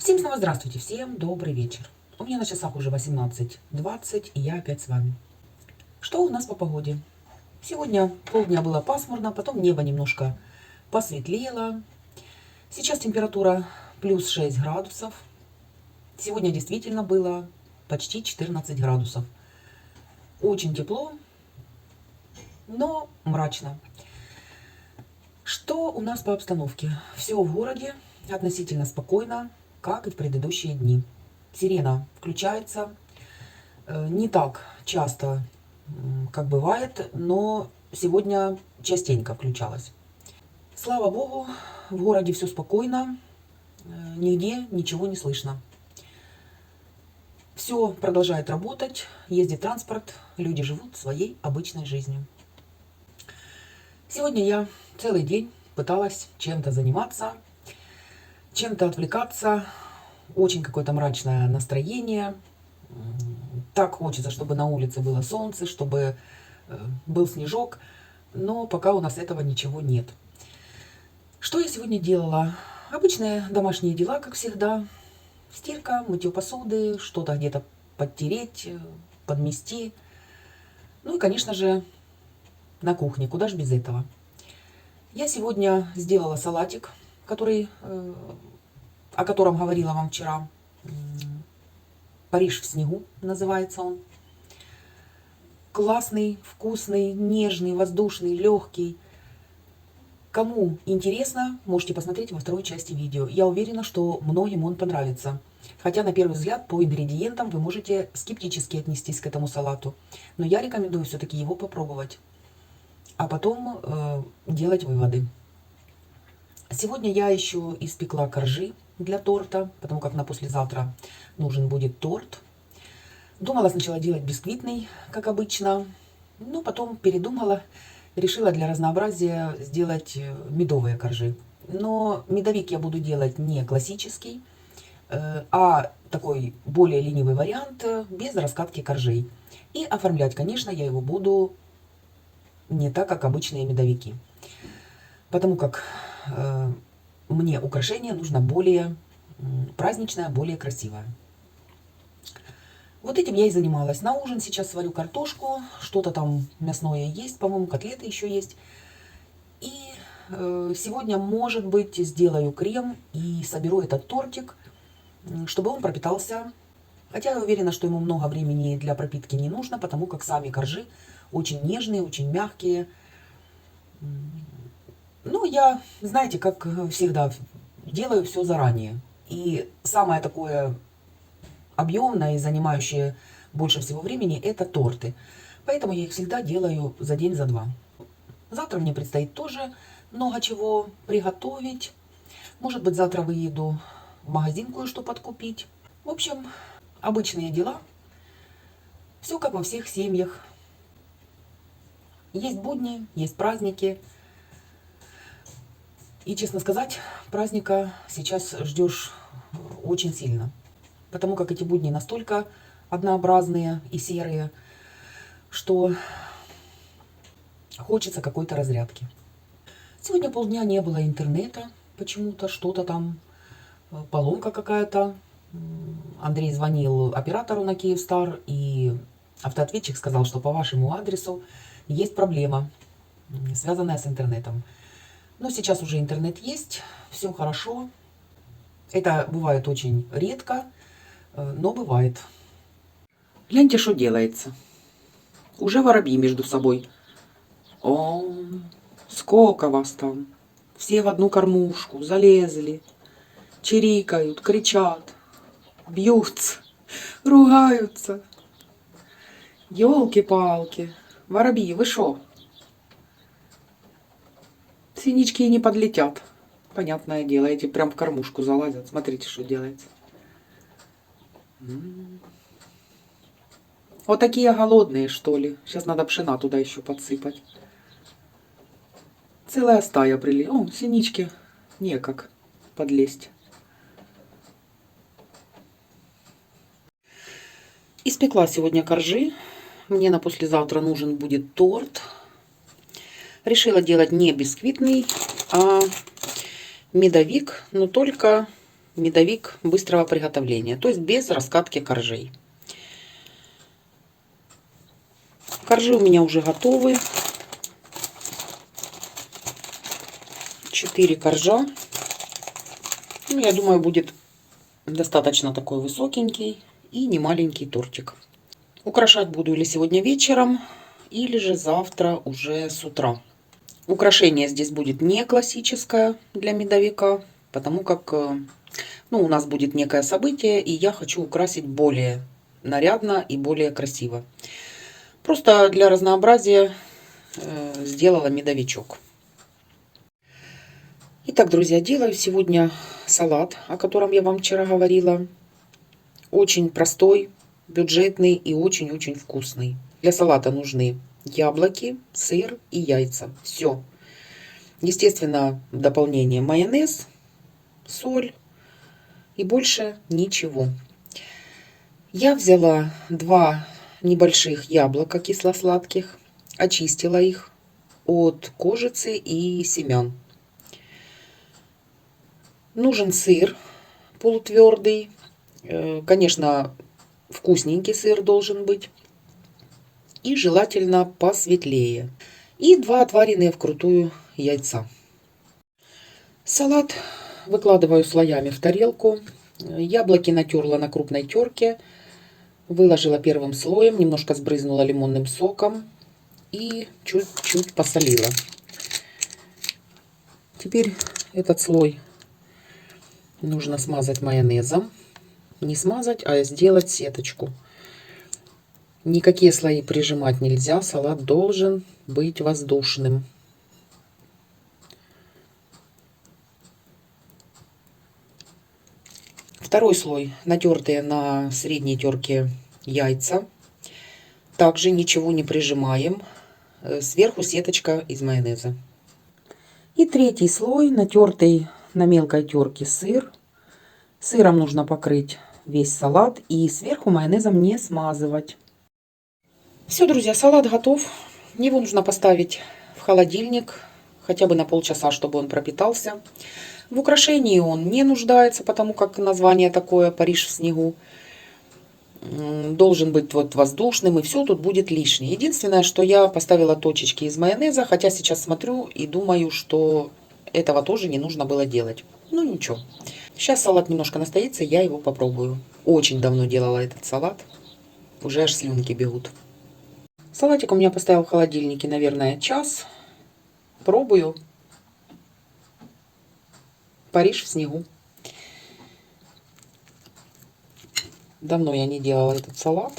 Всем снова здравствуйте, всем добрый вечер. У меня на часах уже 18:20, и я опять с вами. Что у нас по погоде? Сегодня полдня было пасмурно, потом небо немножко посветлело. Сейчас температура плюс 6 градусов. Сегодня действительно было почти 14 градусов. Очень тепло, но мрачно. Что у нас по обстановке? Все в городе относительно спокойно, как и в предыдущие дни. Сирена включается не так часто, как бывает, но сегодня частенько включалась. Слава богу, в городе все спокойно, нигде ничего не слышно. Все продолжает работать, ездит транспорт, люди живут своей обычной жизнью. Сегодня я целый день пыталась чем-то заниматься, чем-то отвлекаться. Очень какое-то мрачное настроение. Так хочется, чтобы на улице было солнце, чтобы был снежок. Но пока у нас этого ничего нет. Что я сегодня делала? Обычные домашние дела, как всегда. Стирка, мытье посуды, что-то где-то подтереть, подмести. Ну и, конечно же, на кухне. Куда же без этого? Я сегодня сделала салатик, о котором говорила вам вчера. Париж в снегу называется он. Классный, вкусный, нежный, воздушный, легкий. Кому интересно, можете посмотреть во второй части видео. Я уверена, что многим он понравится. Хотя на первый взгляд по ингредиентам вы можете скептически отнестись к этому салату. Но я рекомендую все-таки его попробовать. А потом делать выводы. Сегодня я еще испекла коржи для торта, потому как на послезавтра нужен будет торт. Думала сначала делать бисквитный, как обычно, но потом передумала, решила для разнообразия сделать медовые коржи. Но медовик я буду делать не классический, а такой более ленивый вариант, без раскатки коржей. И оформлять, конечно, я его буду не так, как обычные медовики. Потому как мне украшение нужно более праздничное, более красивое. Вот этим я и занималась. На ужин сейчас сварю картошку, что-то там мясное есть, по-моему, котлеты еще есть. И сегодня, может быть, сделаю крем и соберу этот тортик, чтобы он пропитался. Хотя я уверена, что ему много времени для пропитки не нужно, потому как сами коржи очень нежные, очень мягкие. Ну, я, знаете, как всегда, делаю все заранее. И самое такое объемное и занимающее больше всего времени — это торты. Поэтому я их всегда делаю за день, за два. Завтра мне предстоит тоже много чего приготовить. Может быть, завтра выеду в магазин кое-что подкупить. В общем, обычные дела. Все как во всех семьях. Есть будни, есть праздники. И, честно сказать, праздника сейчас ждешь очень сильно. Потому как эти будни настолько однообразные и серые, что хочется какой-то разрядки. Сегодня полдня не было интернета почему-то, что-то там, поломка какая-то. Андрей звонил оператору на Киевстар, и автоответчик сказал, что по вашему адресу есть проблема, связанная с интернетом. Но сейчас уже интернет есть, все хорошо. Это бывает очень редко, но бывает. Гляньте, что делается. Уже воробьи между собой. О, сколько вас там. Все в одну кормушку залезли. Чирикают, кричат, бьются, ругаются. Ёлки-палки. Воробьи, вы шо? Синички и не подлетят. Понятное дело, эти прям в кормушку залазят. Смотрите, что делается. Вот такие голодные, что ли. Сейчас надо пшена туда еще подсыпать. Целая стая прилетела. О, синички некак подлезть. Испекла сегодня коржи. Мне на послезавтра нужен будет торт. Решила делать не бисквитный, а медовик, но только медовик быстрого приготовления, то есть без раскатки коржей. Коржи у меня уже готовы. 4 коржа. Ну, я думаю, будет достаточно такой высокенький и не маленький тортик. Украшать буду или сегодня вечером, или же завтра уже с утра. Украшение здесь будет не классическое для медовика, потому как у нас будет некое событие, и я хочу украсить более нарядно и более красиво. Просто для разнообразия сделала медовичок. Итак, друзья, делаю сегодня салат, о котором я вам вчера говорила. Очень простой, бюджетный и очень-очень вкусный. Для салата нужны яблоки, сыр и яйца. Все. Естественно, в дополнение майонез, соль и больше ничего. Я взяла 2 небольших яблока кисло-сладких, очистила их от кожицы и семян. Нужен сыр полутвердый, конечно, вкусненький сыр должен быть, и желательно посветлее. И 2 отваренные вкрутую яйца. Салат выкладываю слоями в тарелку. Яблоки натерла на крупной терке, выложила первым слоем, немножко сбрызнула лимонным соком и чуть-чуть посолила. Теперь этот слой нужно смазать майонезом. Не смазать, а сделать сеточку. Никакие слои прижимать нельзя. Салат должен быть воздушным. Второй слой натертые на средней терке яйца. Также ничего не прижимаем. Сверху сеточка из майонеза. И третий слой натертый на мелкой терке сыр. Сыром нужно покрыть весь салат и сверху майонезом не смазывать. Все, друзья, салат готов. Его нужно поставить в холодильник хотя бы на полчаса, чтобы он пропитался. В украшении он не нуждается, потому как название такое «Париж в снегу». Должен быть вот воздушным, и все тут будет лишнее. Единственное, что я поставила точечки из майонеза, хотя сейчас смотрю и думаю, что этого тоже не нужно было делать. Ну ничего. Сейчас салат немножко настоится, я его попробую. Очень давно делала этот салат. Уже аж слюнки бегут. Салатик у меня поставил в холодильнике, наверное, час. Пробую. Париж в снегу. Давно я не делала этот салат.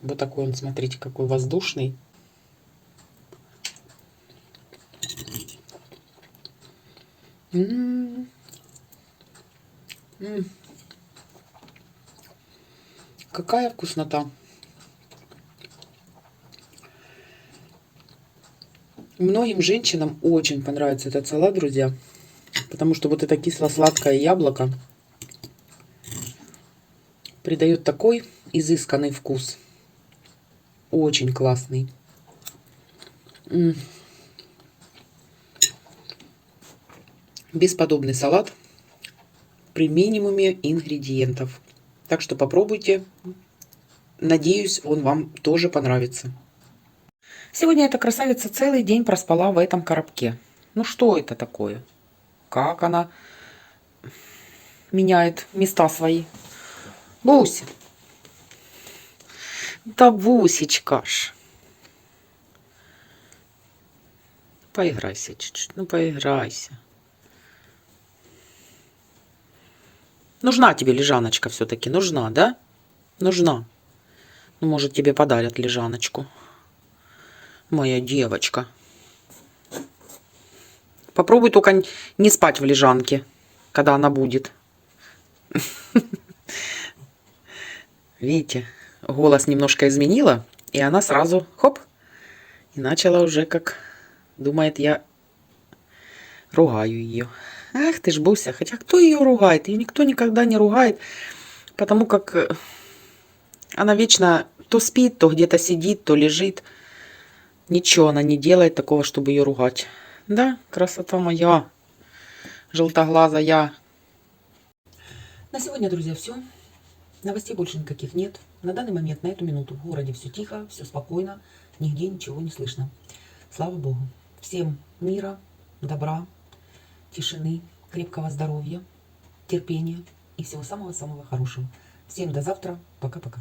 Вот такой он, смотрите, какой воздушный. Какая вкуснота. Многим женщинам очень понравится этот салат, друзья. Потому что вот это кисло-сладкое яблоко придает такой изысканный вкус. Очень классный. Бесподобный салат при минимуме ингредиентов. Так что попробуйте. Надеюсь, он вам тоже понравится. Сегодня эта красавица целый день проспала в этом коробке. Ну что это такое? Как она меняет места свои? Буся. Да Бусечка ж. Поиграйся чуть-чуть. Ну поиграйся. Нужна тебе лежаночка все-таки? Нужна, да? Нужна. Ну, может, тебе подарят лежаночку. Моя девочка. Попробуй только не спать в лежанке, когда она будет. Видите, голос немножко изменила, и она сразу, хоп, и начала уже как, думает, я ругаю ее. Ах ты ж, Буся, хотя кто ее ругает? Ее никто никогда не ругает, потому как она вечно то спит, то где-то сидит, то лежит. Ничего она не делает такого, чтобы ее ругать. Да, красота моя, желтоглазая. На сегодня, друзья, все. Новостей больше никаких нет. На данный момент, на эту минуту в городе все тихо, все спокойно, нигде ничего не слышно. Слава Богу. Всем мира, добра, тишины, крепкого здоровья, терпения и всего самого-самого хорошего. Всем до завтра. Пока-пока.